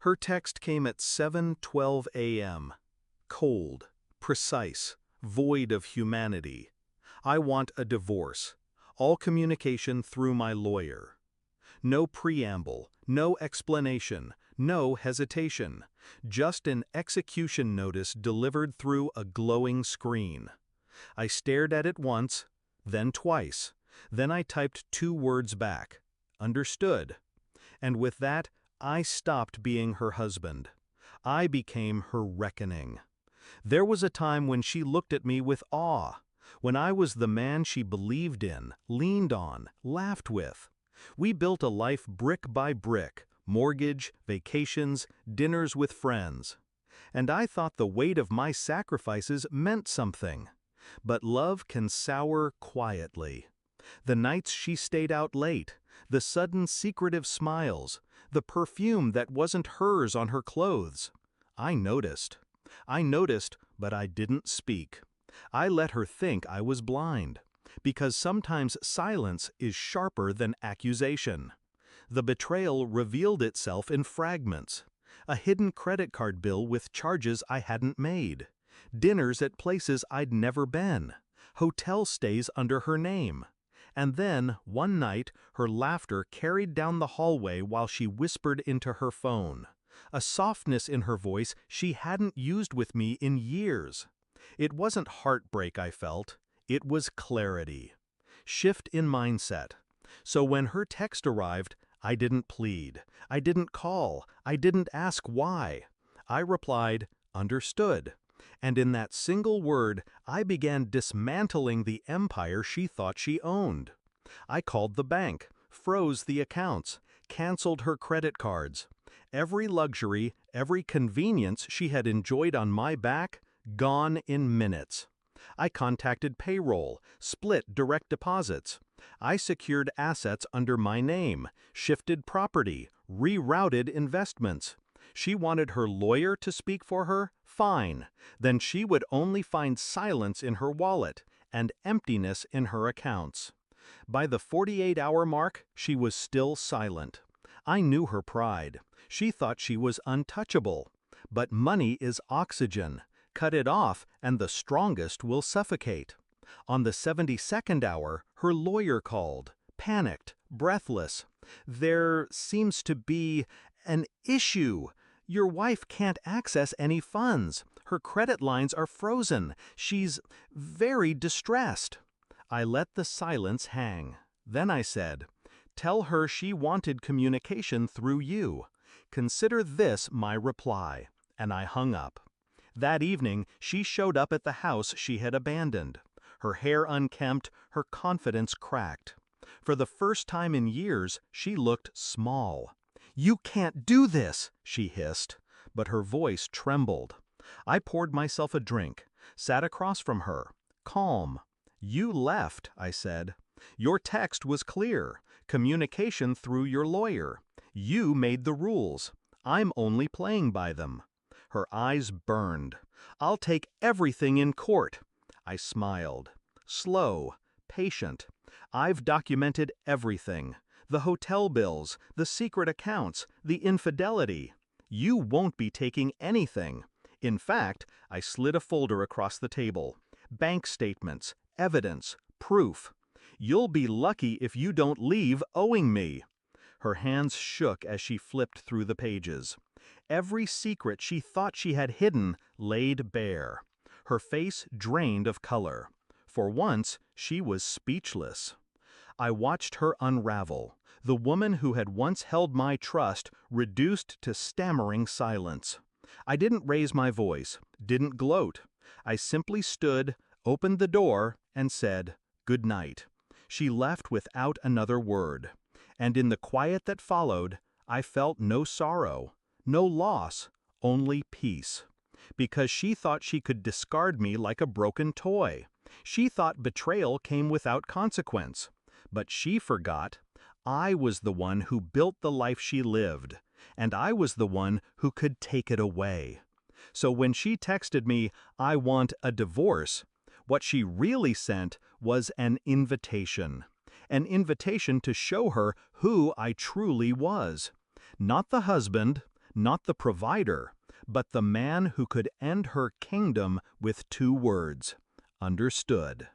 Her text came at 7:12 a.m. Cold, precise, void of humanity. I want a divorce. All communication through my lawyer. No preamble, no explanation, no hesitation. Just an execution notice delivered through a glowing screen. I stared at it once, then twice. Then I typed 2 words back. Understood. And with that, I stopped being her husband. I became her reckoning. There was a time when she looked at me with awe, when I was the man she believed in, leaned on, laughed with. We built a life brick by brick, mortgage, vacations, dinners with friends. And I thought the weight of my sacrifices meant something. But love can sour quietly. The nights she stayed out late, the sudden secretive smiles, the perfume that wasn't hers on her clothes. I noticed, but I didn't speak. I let her think I was blind, because sometimes silence is sharper than accusation. The betrayal revealed itself in fragments. A hidden credit card bill with charges I hadn't made. Dinners at places I'd never been. Hotel stays under her name. And then, one night, her laughter carried down the hallway while she whispered into her phone. A softness in her voice she hadn't used with me in years. It wasn't heartbreak I felt. It was clarity. Shift in mindset. So when her text arrived, I didn't plead. I didn't call. I didn't ask why. I replied, understood. And in that single word, I began dismantling the empire she thought she owned. I called the bank, froze the accounts, canceled her credit cards. Every luxury, every convenience she had enjoyed on my back, gone in minutes. I contacted payroll, split direct deposits. I secured assets under my name, shifted property, rerouted investments. She wanted her lawyer to speak for her? Fine. Then she would only find silence in her wallet and emptiness in her accounts. By the 48-hour mark, she was still silent. I knew her pride. She thought she was untouchable. But money is oxygen. Cut it off, and the strongest will suffocate. On the 72nd hour, her lawyer called, panicked, breathless. There seems to be an issue. Your wife can't access any funds. Her credit lines are frozen. She's very distressed. I let the silence hang. Then I said, tell her she wanted communication through you. Consider this my reply. And I hung up. That evening, she showed up at the house she had abandoned. Her hair unkempt, her confidence cracked. For the first time in years, she looked small. You can't do this, she hissed, but her voice trembled. I poured myself a drink, sat across from her, calm. You left, I said. Your text was clear, communication through your lawyer. You made the rules. I'm only playing by them. Her eyes burned. I'll take everything in court. I smiled. Slow, patient. I've documented everything. The hotel bills, the secret accounts, the infidelity. You won't be taking anything. In fact, I slid a folder across the table. Bank statements, evidence, proof. You'll be lucky if you don't leave owing me. Her hands shook as she flipped through the pages. Every secret she thought she had hidden laid bare. Her face drained of color. For once, she was speechless. I watched her unravel, the woman who had once held my trust reduced to stammering silence. I didn't raise my voice, didn't gloat. I simply stood, opened the door, and said, "Good night." She left without another word. And in the quiet that followed, I felt no sorrow, no loss, only peace. Because she thought she could discard me like a broken toy. She thought betrayal came without consequence. But she forgot, I was the one who built the life she lived, and I was the one who could take it away. So when she texted me, "I want a divorce," what she really sent was an invitation to show her who I truly was. Not the husband, not the provider, but the man who could end her kingdom with 2 words. Understood.